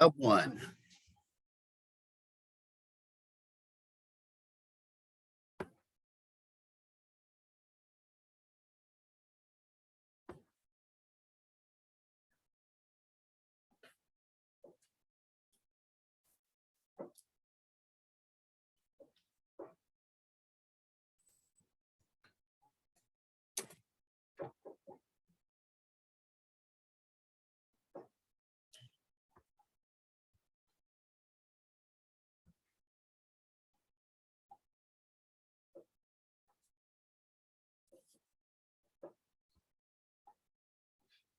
Lab 1.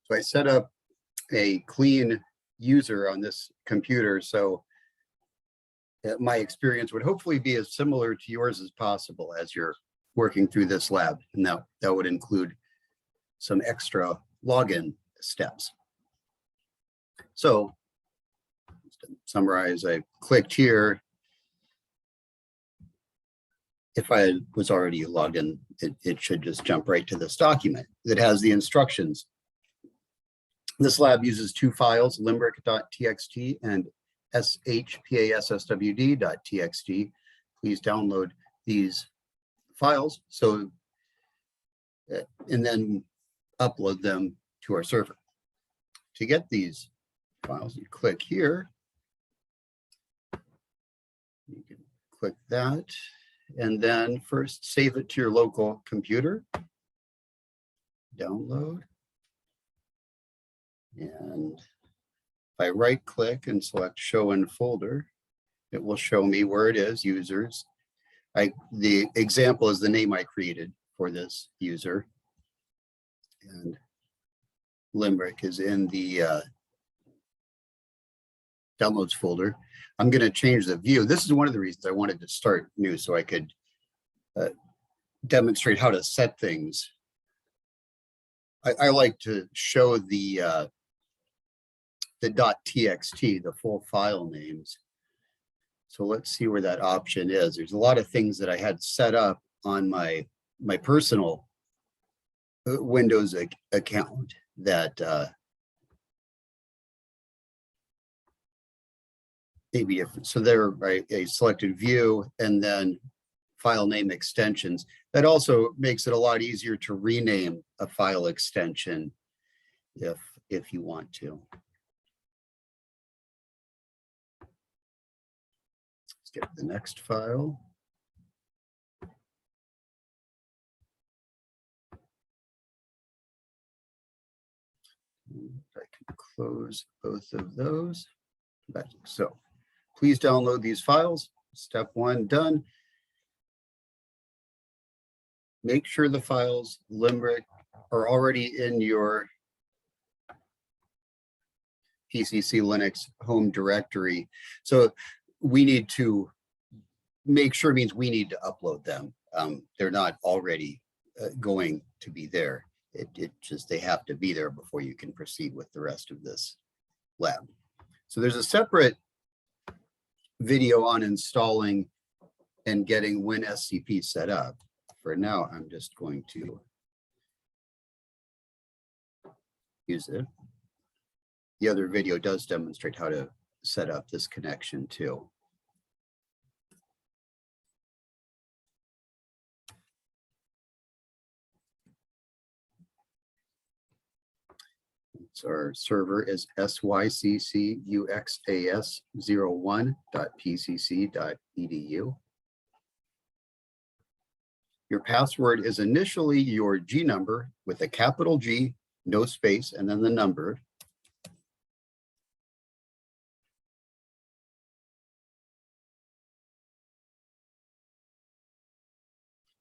So I set up a clean user on this computer, so my experience would hopefully be as similar to yours as possible as you're working through this lab. And that would include some extra login steps. So just to summarize, I clicked here. If I was already logged in, it should just jump right to this document that has the instructions. This lab uses two files, limerick.txt and shpasswd.txt. Please download these files and then upload them to our server. To get these files, you click here. You can click that, and then first save it to your local computer. Download. And if I right click and select show in folder, it will show me where it is, users. The example is the name I created for this user. And Limerick is in the downloads folder. I'm going to change the view. This is one of the reasons I wanted to start new, so I could demonstrate how to set things. I like to show the .txt, the full file names. So let's see where that option is. There's a lot of things that I had set up on my personal Windows account that maybe so there I selected view and then file name extensions. That also makes it a lot easier to rename a file extension if you want to. Let's get the next file. I can close both of those. So please download these files. Step 1 done. Make sure the files Limerick are already in your PCC Linux home directory. So we need to make sure means we need to upload them. They're not already going to be there. It just, they have to be there before you can proceed with the rest of this lab. So there's a separate video on installing and getting WinSCP set up. For now, I'm just going to use it. The other video does demonstrate how to set up this connection too. So our server is syccuxas01.pcc.edu. Your password is initially your G number with a capital G, no space, and then the number.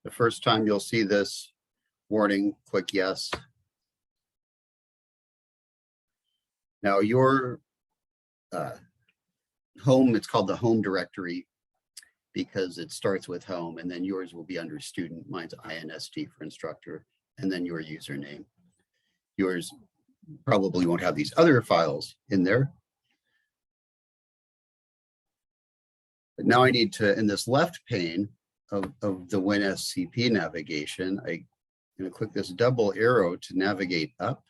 The first time you'll see this warning, click yes. Now your home, it's called the home directory because it starts with home, and then yours will be under student. Mine's INST for instructor, and then your username. Yours probably won't have these other files in there. But now I need to, in this left pane of the WinSCP navigation, I'm going to click this double arrow to navigate up.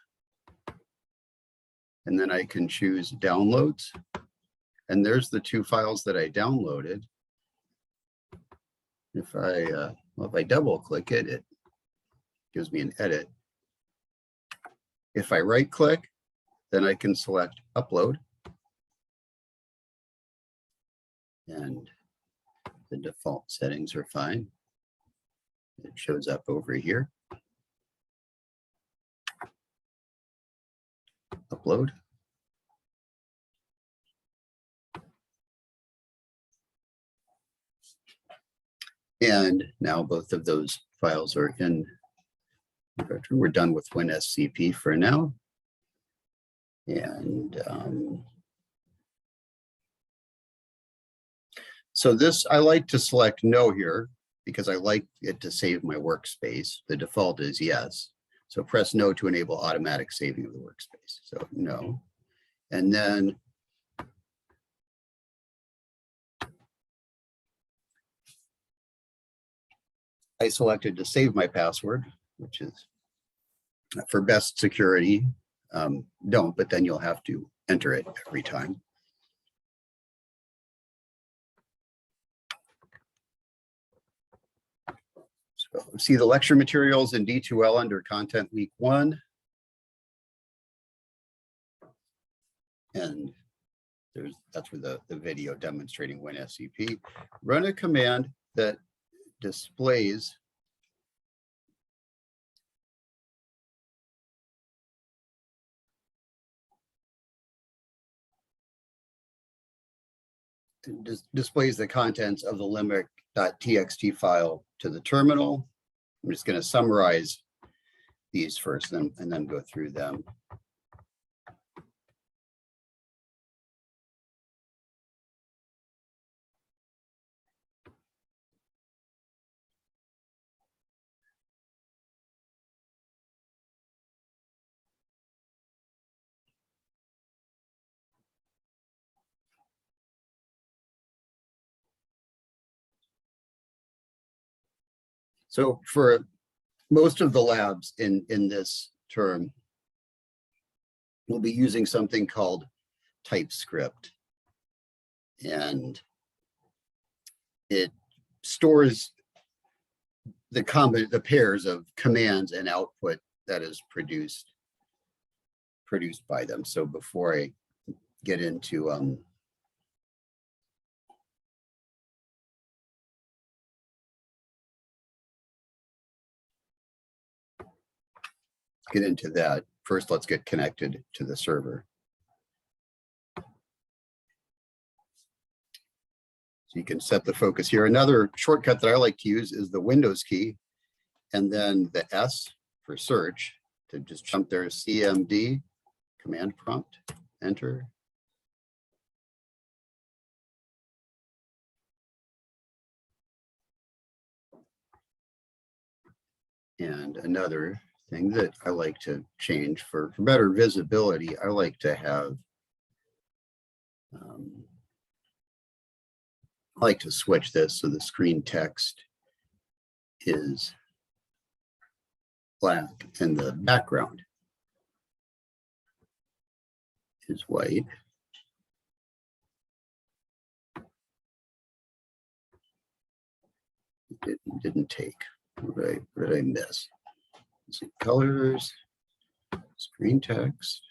And then I can choose downloads. And there's the two files that I downloaded. If I double click it, it gives me an edit. If I right click, then I can select upload. And the default settings are fine. It shows up over here. Upload. And now both of those files are in. We're done with WinSCP for now. And so this, I like to select no here because I like it to save my workspace. The default is yes. So press no to enable automatic saving of the workspace. So no. And then I selected to save my password, which is for best security. Don't, but then you'll have to enter it every time. So see the lecture materials in D2L under content week 1. And that's where the video demonstrating WinSCP. Run a command that displays displays the contents of the limerick.txt file to the terminal. I'm just going to summarize these first and then go through them. So for most of the labs in this term, we'll be using something called TypeScript. And it stores the pairs of commands and output that is produced by them. So before I get into that, first let's get connected to the server. So you can set the focus here. Another shortcut that I like to use is the Windows key and then the S for search to just jump there, CMD, command prompt, enter. And another thing that I like to change for better visibility, I like to have, I like to switch this so the screen text is black and the background is white. It didn't take. What did I miss? Let's see, colors, screen text.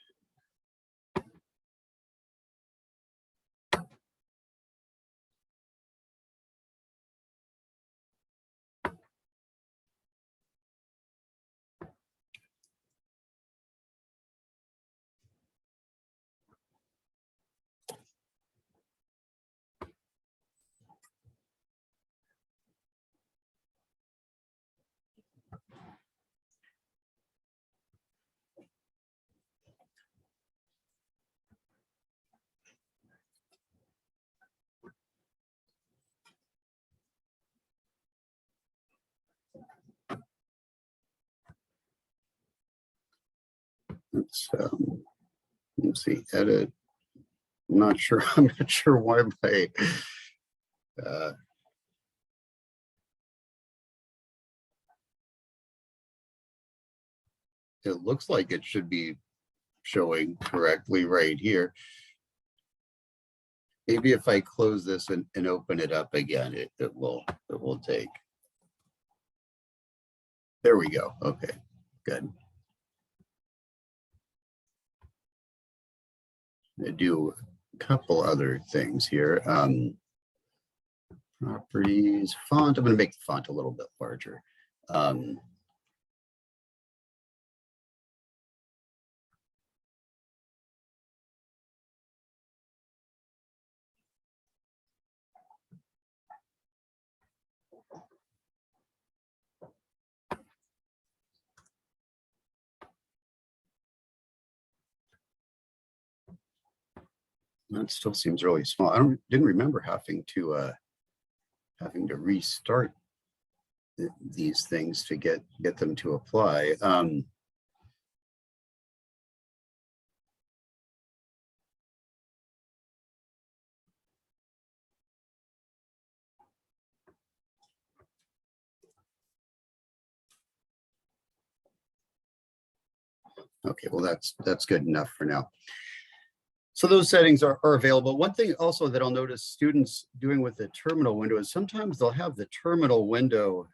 Let's see, edit. I'm not sure why my it looks like it should be showing correctly right here. Maybe if I close this and open it up again, it will take. There we go. Okay, good. I do a couple other things here. Properties, font. I'm going to make the font a little bit larger. That still seems really small. I didn't remember having to restart these things to get them to apply. Okay, well that's good enough for now. So those settings are available. One thing also that I'll notice students doing with the terminal window is sometimes they'll have the terminal window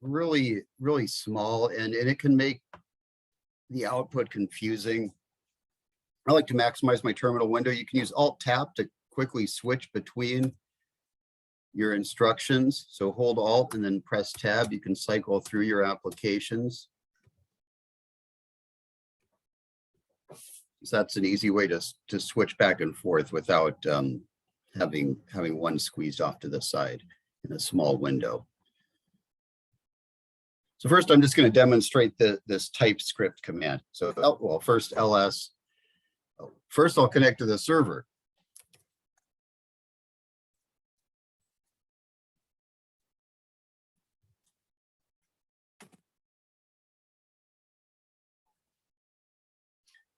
really, really small, and it can make the output confusing. I like to maximize my terminal window. You can use Alt-Tab to quickly switch between your instructions. So hold Alt and then press Tab. You can cycle through your applications. So that's an easy way to switch back and forth without having one squeezed off to the side in a small window. So first, I'm just going to demonstrate this TypeScript command. So, well, first ls. First, I'll connect to the server.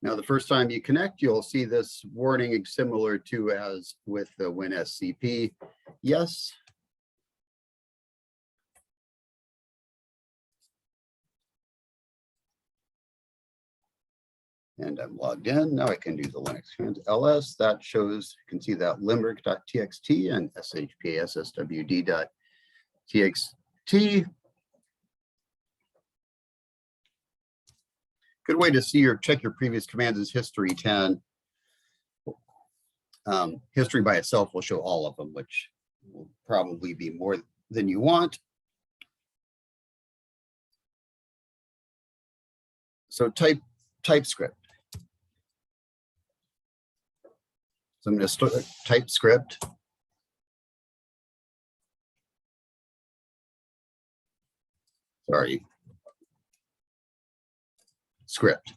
Now, the first time you connect, you'll see this warning similar to as with the WinSCP. Yes. And I'm logged in. Now I can do the Linux command ls. That shows, you can see that limerick.txt and shpasswd.txt. Good way to see or check your previous commands is history 10. History by itself will show all of them, which will probably be more than you want. So TypeScript. So I'm going to start TypeScript. Sorry. Script.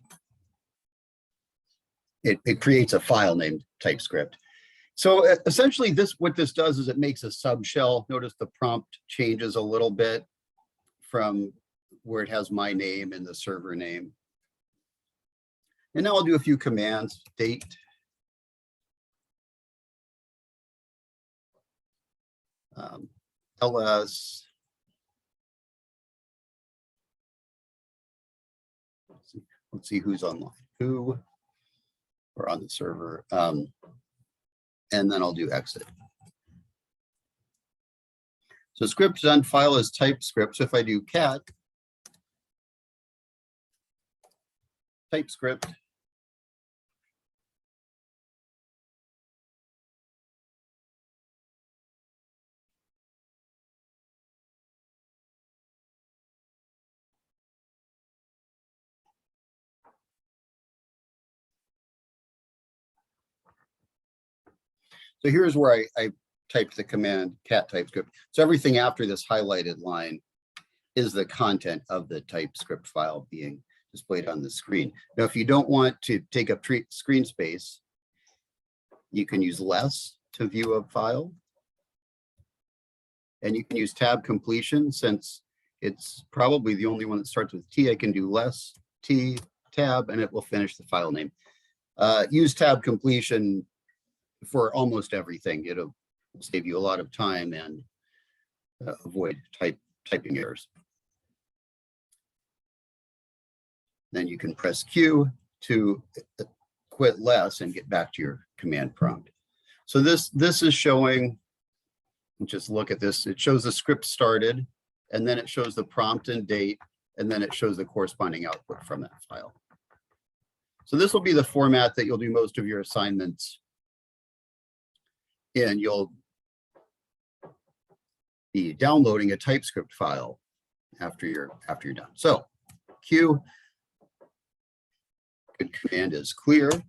It creates a file named TypeScript. So essentially what this does is it makes a subshell. Notice the prompt changes a little bit from where it has my name and the server name. And now I'll do a few commands, date. ls. Let's see who's online, who, or on the server. And then I'll do exit. So script done, file is TypeScript. So if I do cat, TypeScript, so here's where I typed the command cat TypeScript. So everything after this highlighted line is the content of the TypeScript file being displayed on the screen. Now, if you don't want to take up screen space, you can use less to view a file. And you can use tab completion, since it's probably the only one that starts with T. I can do less T tab and it will finish the file name. Use tab completion for almost everything. It'll save you a lot of time and avoid typing errors. Then you can press Q to quit less and get back to your command prompt. So this is showing, just look at this, it shows the script started, and then it shows the prompt and date, and then it shows the corresponding output from that file. So this will be the format that you'll do most of your assignments in. You'll be downloading a TypeScript file after you're done. So Q, good command is clear. Get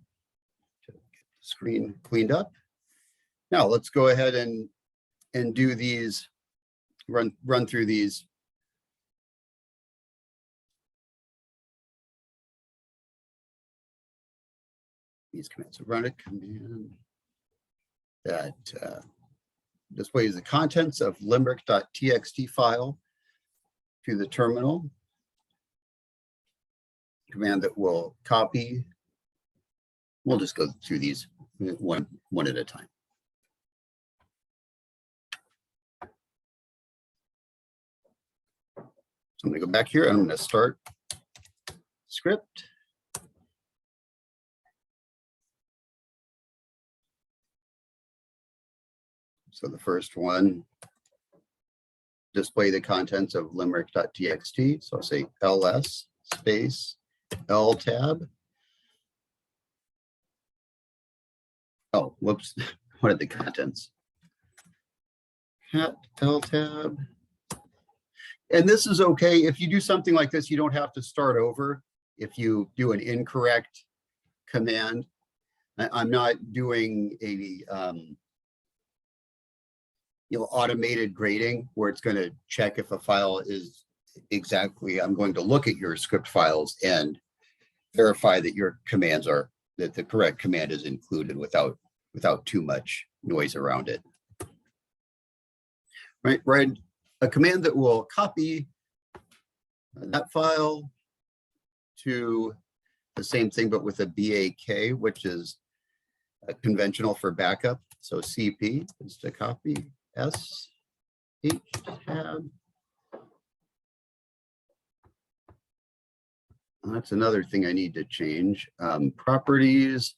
the screen cleaned up. Now let's go ahead and do these, run through these. These commands. So run a command that displays the contents of limerick.txt file to the terminal. Command that will copy. We'll just go through these one at a time. So I'm going to go back here and I'm going to start script. So the first one, display the contents of limerick.txt. So I'll say ls space L tab. Oh, whoops. What are the contents? Cat L tab. And this is okay. If you do something like this, you don't have to start over. If you do an incorrect command, I'm not doing a automated grading where it's going to check if a file is exactly, I'm going to look at your script files and verify that your commands are, that the correct command is included without too much noise around it. Right. A command that will copy that file to the same thing, but with a BAK, which is conventional for backup. So CP is to copy. S H tab. That's another thing I need to change. Properties.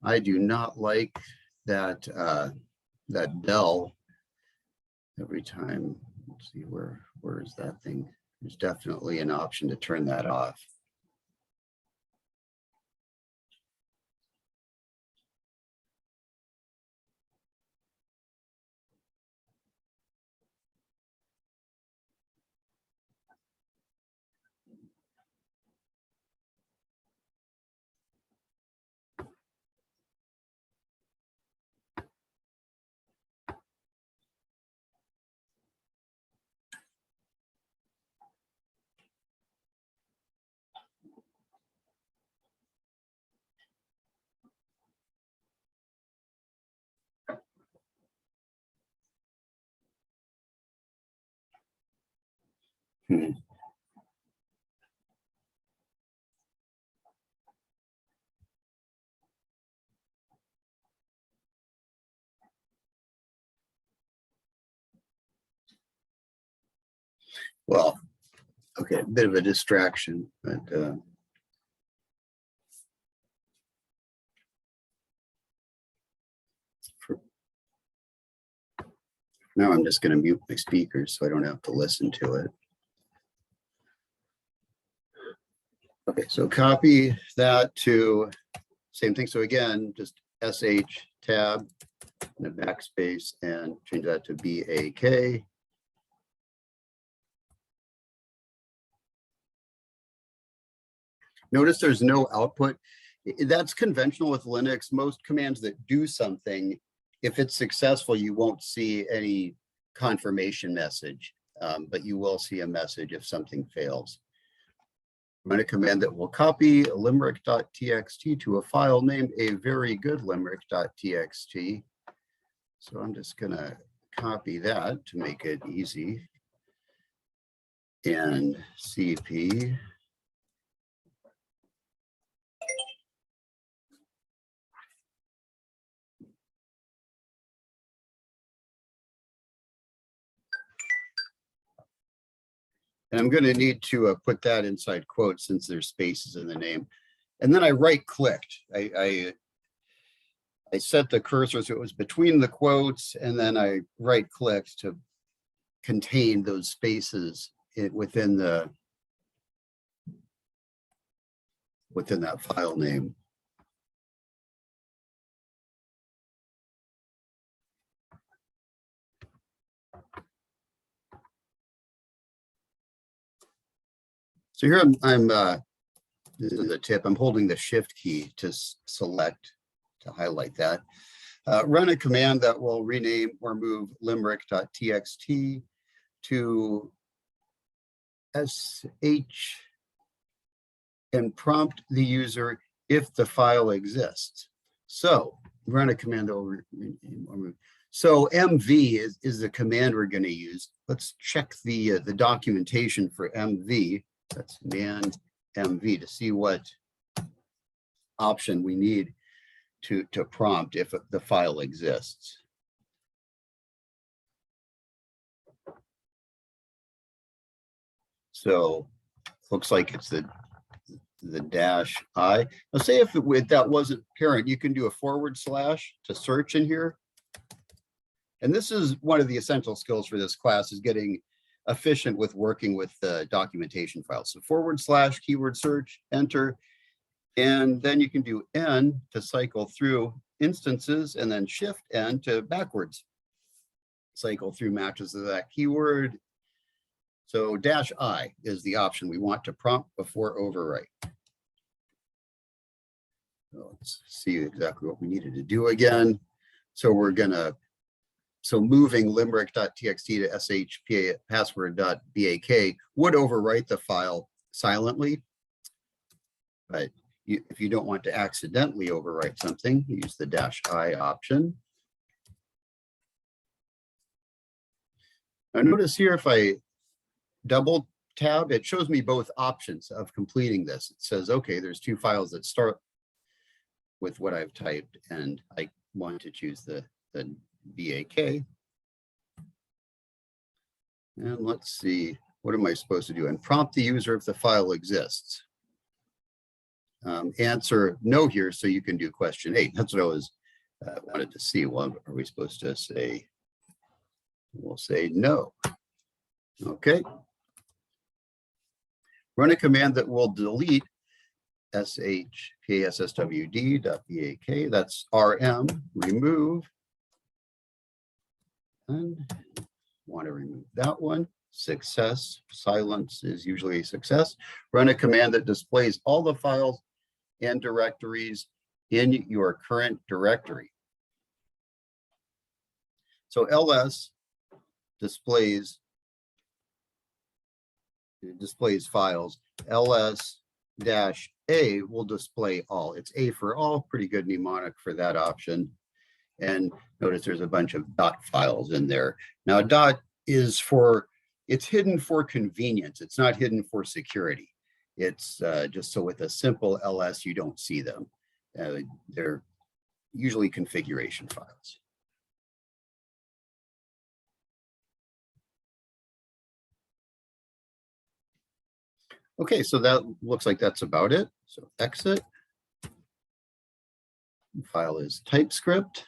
I do not like that that del every time. Let's see, where is that thing? There's definitely an option to turn that off. Well, okay, a bit of a distraction, but now I'm just going to mute my speakers so I don't have to listen to it. Okay, so copy that to same thing. So again, just SH tab and a backspace and change that to BAK. Notice there's no output. That's conventional with Linux. Most commands that do something, if it's successful, you won't see any confirmation message, but you will see a message if something fails. Run a command that will copy limerick.txt to a file named a very good limerick.txt. So I'm just going to copy that to make it easy. And CP. And I'm going to need to put that inside quotes since there's spaces in the name. And then I right clicked. I I set the cursor so it was between the quotes, and then I right clicked to contain those spaces within that file name. So here this is a tip. I'm holding the shift key to select, to highlight that. Run a command that will rename or move limerick.txt to sh and prompt the user if the file exists. So run a command that will rename or move. So MV is the command we're going to use. Let's check the documentation for MV. That's man MV to see what option we need to prompt if the file exists. So looks like it's the -I. Now say if that wasn't parent, you can do a / to search in here. And this is one of the essential skills for this class, is getting efficient with working with the documentation files. So / keyword search, enter, and then you can do N to cycle through instances, and then Shift N to backwards cycle through matches of that keyword. So -I is the option we want to prompt before overwrite. So let's see exactly what we needed to do again. So we're gonna, moving limerick.txt to shpassword.bak would overwrite the file silently. But if you don't want to accidentally overwrite something, you use the -I option. Now notice here, if I double tab, it shows me both options of completing this. It says, okay, there's two files that start with what I've typed, and I want to choose the BAK. And let's see, what am I supposed to do? And prompt the user if the file exists. Answer no here, so you can do question 8. That's what I was wanted to see. Well, are we supposed to say? We'll say no. Okay. Run a command that will delete shpasswd.bak. That's rm remove, and want to remove that one. Success. Silence is usually a success. Run a command that displays all the files and directories in your current directory. So ls displays files. ls-a will display all. It's A for all, pretty good mnemonic for that option. And notice there's a bunch of dot files in there. Now dot is it's hidden for convenience. It's not hidden for security. It's just so with a simple ls, you don't see them. They're usually configuration files. Okay, so that looks like that's about it. So exit. The file is TypeScript.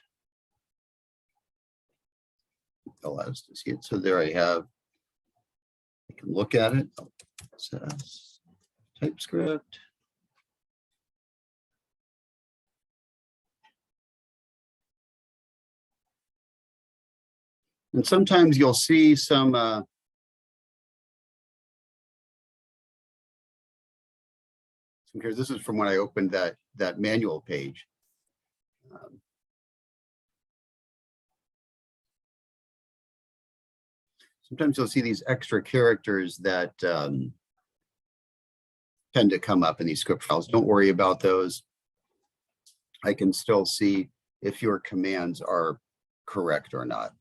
Allows to see it. So there I have. I can look at it. It says TypeScript. And sometimes you'll see some because this is from when I opened that manual page. Sometimes you'll see these extra characters that tend to come up in these script files. Don't worry about those. I can still see if your commands are correct or not.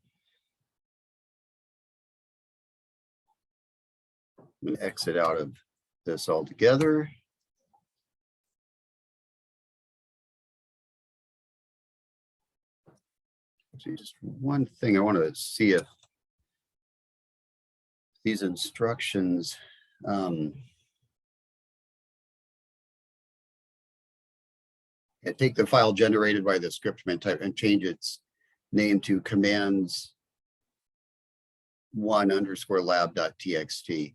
I'm going to exit out of this altogether. Actually, just one thing I want to see if these instructions and take the file generated by the scriptman type and change its name to commands1_lab.txt.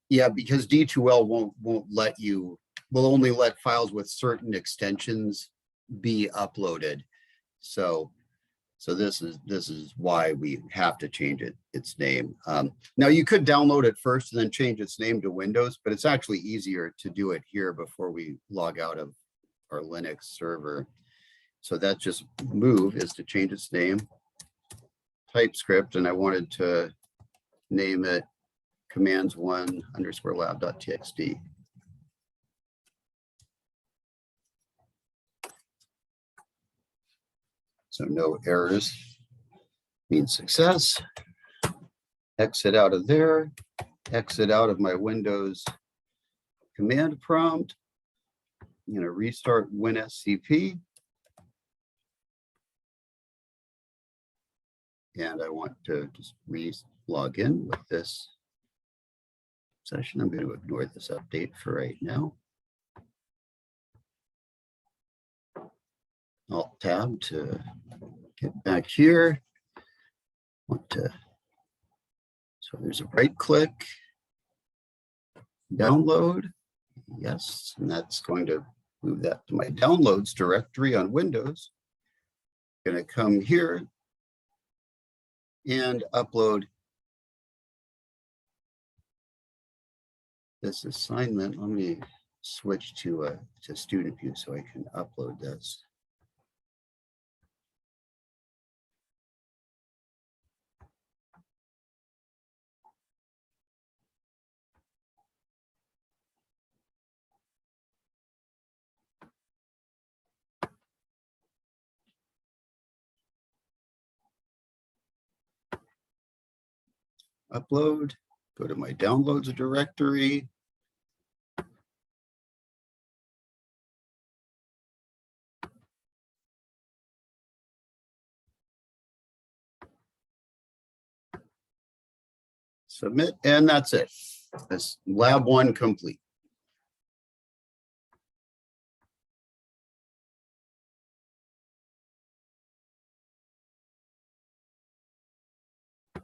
Yeah, because D2L won't let you, will only let files with certain extensions be uploaded. So this is why we have to change its name. Now you could download it first and then change its name to Windows, but it's actually easier to do it here before we log out of our Linux server. So that's just move is to change its name, TypeScript, and I wanted to name it commands1_lab.txt. So no errors means success. Exit out of there, exit out of my Windows command prompt. I'm going to restart WinSCP. And I want to just log in with this session. I'm going to ignore this update for right now. Alt tab to get back here. So there's a right click, download. Yes, and that's going to move that to my downloads directory on Windows. Going to come here and upload this assignment. Let me switch to student view so I can upload this. Upload, go to my downloads directory. Submit, and that's it. That's lab 1 complete.